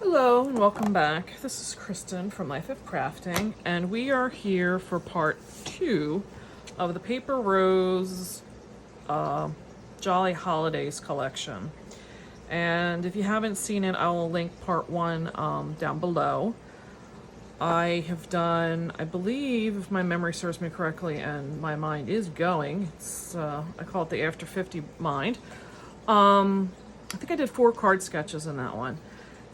Hello and welcome back. This is Kristen from Life of Crafting, and we are here for part 2 of the Paper Rose Jolly Holidays collection. And if you haven't seen it, I will link part 1 down below. I have done, I believe, if my memory serves me correctly and my mind is going, I call it the After 50 mind. I think I did 4 card sketches in that one.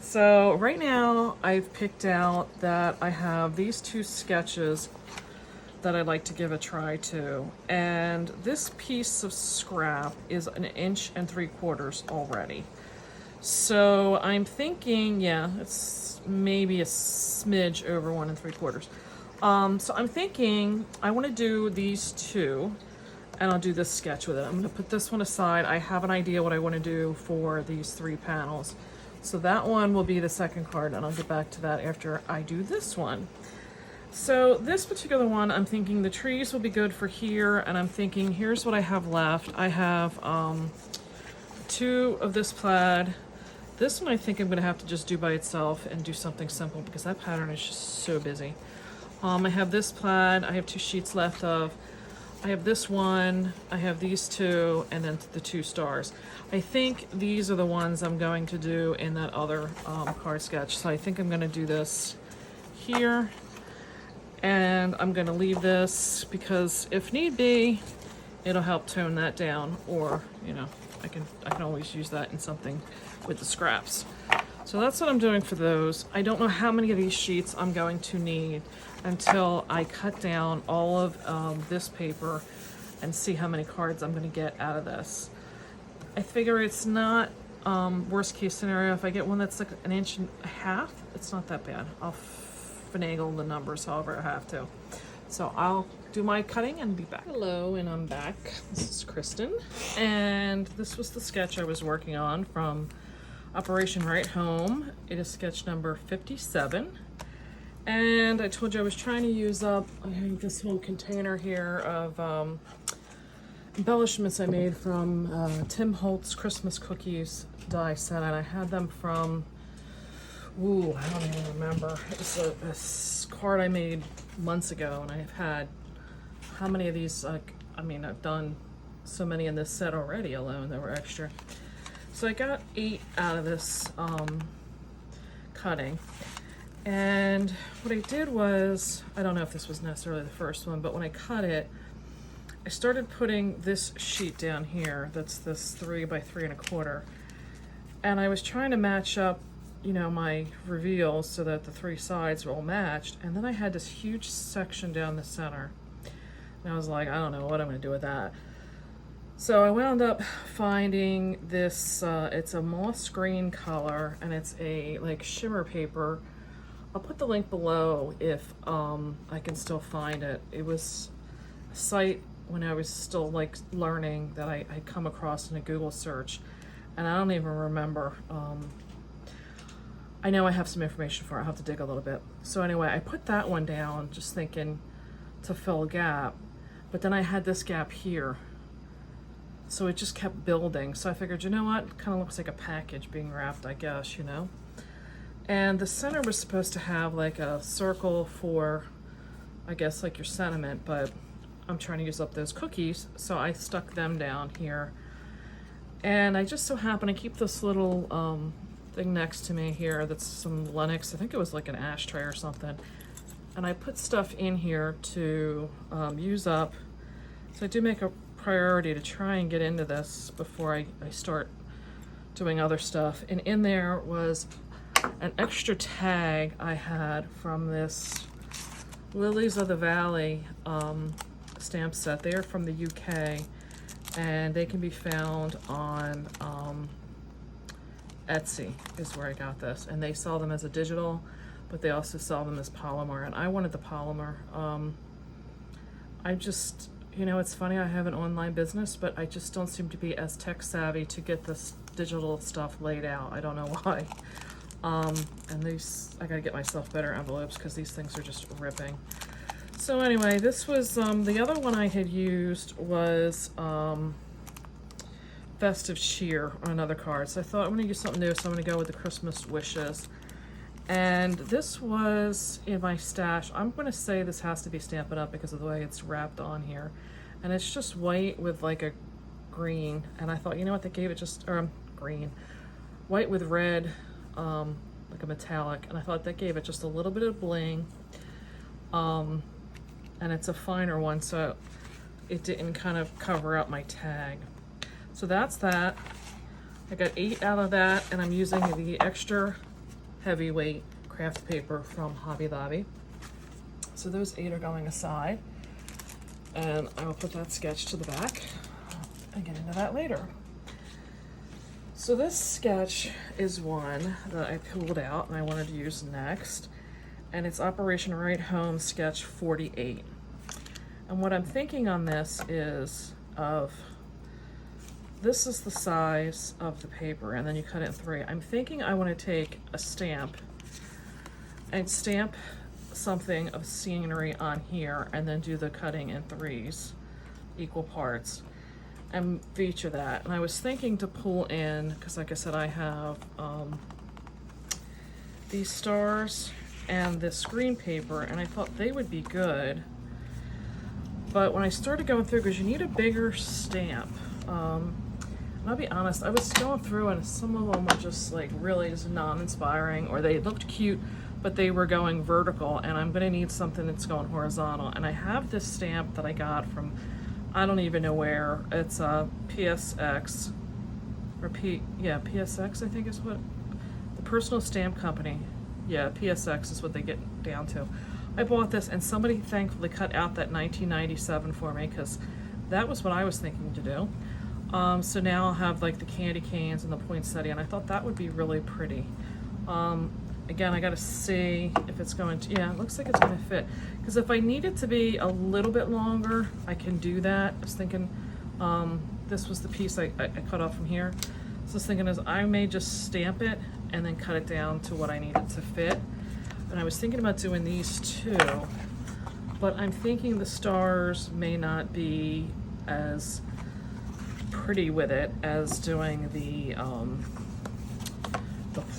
So right now I've picked out that I have these 2 sketches that I'd like to give a try to. And this piece of scrap is 1 3/4 already. So I'm thinking, yeah, it's maybe a smidge over 1 3/4. So I'm thinking I want to do these 2 and I'll do this sketch with it. I'm going to put this one aside. I have an idea what I want to do for these 3 panels. So that one will be the second card, and I'll get back to that after I do this one. So this particular one, I'm thinking the trees will be good for here, and I'm thinking here's what I have left. I have 2 of this plaid. This one I think I'm going to have to just do by itself and do something simple because that pattern is just so busy. I have this plaid. I have 2 sheets left of. I have this one, I have these 2, and then the 2 stars. I think these are the ones I'm going to do in that other card sketch. So I think I'm going to do this here, and I'm going to leave this because if need be, it'll help tone that down, or you know, I can always use that in something with the scraps. So that's what I'm doing for those. I don't know how many of these sheets I'm going to need until I cut down all of this paper and see how many cards I'm going to get out of this. I figure it's not worst case scenario. If I get one that's like 1.5 inches, it's not that bad. I'll finagle the numbers however I have to. So I'll do my cutting and be back. Hello, and I'm back. This is Kristen, and this was the sketch I was working on from Operation Right Home. It is sketch number 57. And I told you I was trying to use up this whole container here of embellishments I made from Tim Holtz Christmas Cookies die set. And I had them from, I don't even remember. It's a card I made months ago, and I've had, how many of these, I've done so many in this set already alone that were extra. So I got 8 out of this cutting. And what I did was, I don't know if this was necessarily the first one, but when I cut it, I started putting this sheet down here, that's this 3 by 3 1/4. And I was trying to match up, you know, my reveals so that the 3 sides were all matched. And then I had this huge section down the center. And I was like, I don't know what I'm gonna do with that. So I wound up finding this, it's a moss green color, and it's a like shimmer paper. I'll put the link below if I can still find it. It was a site when I was still like learning that I come across in a Google search, and I don't even remember. I know I have some information for it. I'll have to dig a little bit. So anyway, I put that one down just thinking to fill a gap, but then I had this gap here. So it just kept building. So I figured, you know what? It kind of looks like a package being wrapped, I guess, you know? And the center was supposed to have like a circle for, I guess, like your sentiment, but I'm trying to use up those cookies, so I stuck them down here. And I just so happen to keep this little thing next to me here that's some Lennox, I think it was like an ashtray or something. And I put stuff in here to use up. So I do make a priority to try and get into this before I start doing other stuff. And in there was an extra tag I had from this Lilies of the Valley stamp set. They are from the UK, and they can be found on Etsy is where I got this. And they sell them as a digital, but they also sell them as polymer, and I wanted the polymer. I just, you know, it's funny, I have an online business, but I just don't seem to be as tech savvy to get this digital stuff laid out. I don't know why. And these, I gotta get myself better envelopes because these things are just ripping. So anyway, this was, the other one I had used was Festive Cheer on another card. So I thought I'm gonna use something new, so I'm gonna go with the Christmas Wishes. And this was in my stash. I'm going to say this has to be Stamp It Up because of the way it's wrapped on here. And it's just white with like a green. And I thought, you know what, they gave it just, or green. White with red, like a metallic. And I thought that gave it just a little bit of bling. And it's a finer one, so it didn't kind of cover up my tag. So that's that. I got 8 out of that, and I'm using the extra heavyweight craft paper from Hobby Lobby. So those 8 are going aside, and I will put that sketch to the back and get into that later. So this sketch is one that I pulled out and I wanted to use next, and it's Operation Right Home sketch 48. And what I'm thinking on this is this is the size of the paper, and then you cut it in 3. I'm thinking I want to take a stamp and stamp something of scenery on here, and then do the cutting in 3s, equal parts, and feature that. And I was thinking to pull in, because like I said, I have these stars and this screen paper, and I thought they would be good. But when I started going through, because you need a bigger stamp, and I'll be honest, I was going through and some of them were just like really just non-inspiring, or they looked cute, but they were going vertical, and I'm gonna need something that's going horizontal. And I have this stamp that I got from, I don't even know where. It's a PSX, or PSX I think is what, the Personal Stamp Company. Yeah, PSX is what they get down to. I bought this, and somebody thankfully cut out that 1997 for me, because that was what I was thinking to do. So now I'll have like the candy canes and the poinsettia, and I thought that would be really pretty. Again, I gotta see if it's going to, yeah, it looks like it's gonna fit. Because if I need it to be a little bit longer, I can do that. I was thinking, this was the piece I cut off from here. So I was thinking is I may just stamp it and then cut it down to what I need it to fit. And I was thinking about doing these too, but I'm thinking the stars may not be as pretty with it as doing the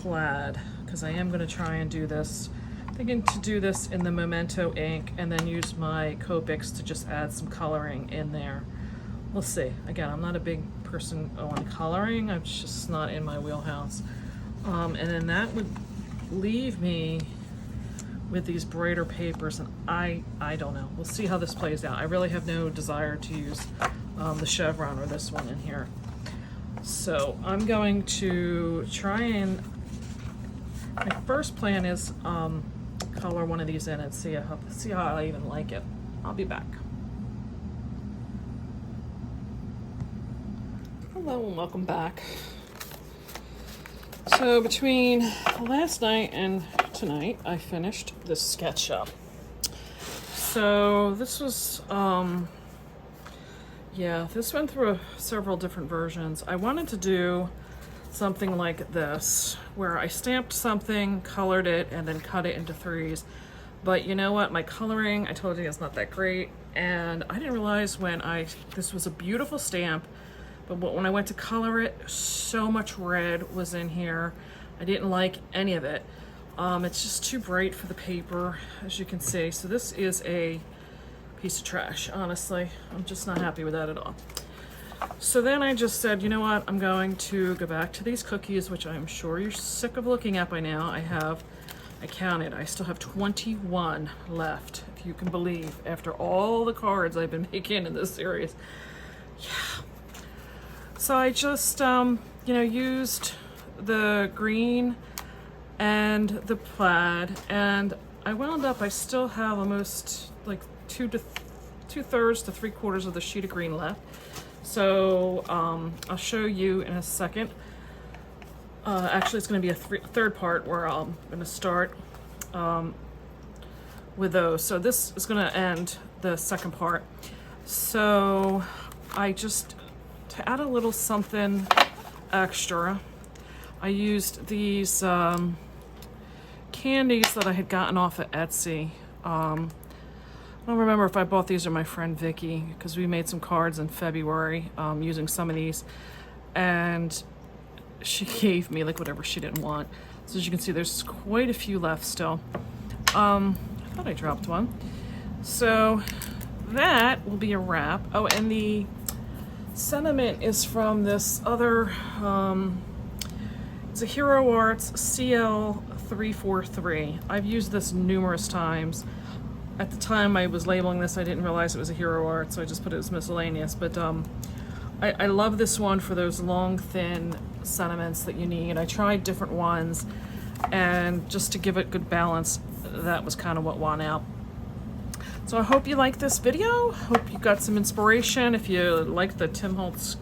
plaid, because I am going to try and do this. I'm thinking to do this in the Memento ink and then use my Copics to just add some coloring in there. We'll see. Again, I'm not a big person on coloring. I'm just not in my wheelhouse. And then that would leave me with these brighter papers, and I don't know. We'll see how this plays out. I really have no desire to use the chevron or this one in here. So I'm going to try and, my first plan is color one of these in and see how I even like it. I'll be back. Hello and welcome back. So between last night and tonight, I finished this sketch up. So this was, yeah, this went through several different versions. I wanted to do something like this, where I stamped something, colored it, and then cut it into 3s. But you know what? My coloring, I told you, is not that great. And I didn't realize when this was a beautiful stamp, but when I went to color it, so much red was in here. I didn't like any of it. It's just too bright for the paper, as you can see. So this is a piece of trash, honestly. I'm just not happy with that at all. So then I just said, you know what? I'm going to go back to these cookies, which I'm sure you're sick of looking at by now. I counted. I still have 21 left, if you can believe, after all the cards I've been making in this series. Yeah. So I just, used the green and the plaid, and I wound up, I still have almost like 2/3 to 3/4 of the sheet of green left. So I'll show you in a second. Actually, it's going to be a third part where I'm going to start with those. So this is going to end the second part. So I just, to add a little something extra, I used these candies that I had gotten off of Etsy. I don't remember if I bought these or my friend Vicky, because we made some cards in February using some of these, and she gave me like whatever she didn't want. So as you can see, there's quite a few left still. I thought I dropped one. So that will be a wrap. Oh, and the sentiment is from this other, it's a Hero Arts CL343. I've used this numerous times. At the time I was labeling this, I didn't realize it was a Hero Art, so I just put it as miscellaneous. But I love this one for those long, thin sentiments that you need. I tried different ones, and just to give it good balance, that was kind of what won out. So I hope you like this video. Hope you got some inspiration. If you like the Tim Holtz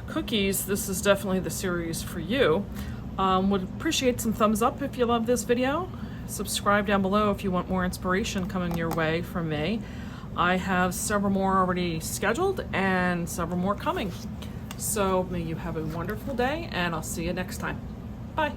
cookies, this is definitely the series for you. Would appreciate some thumbs up if you love this video. Subscribe down below if you want more inspiration coming your way from me. I have several more already scheduled and several more coming. So may you have a wonderful day, and I'll see you next time. Bye.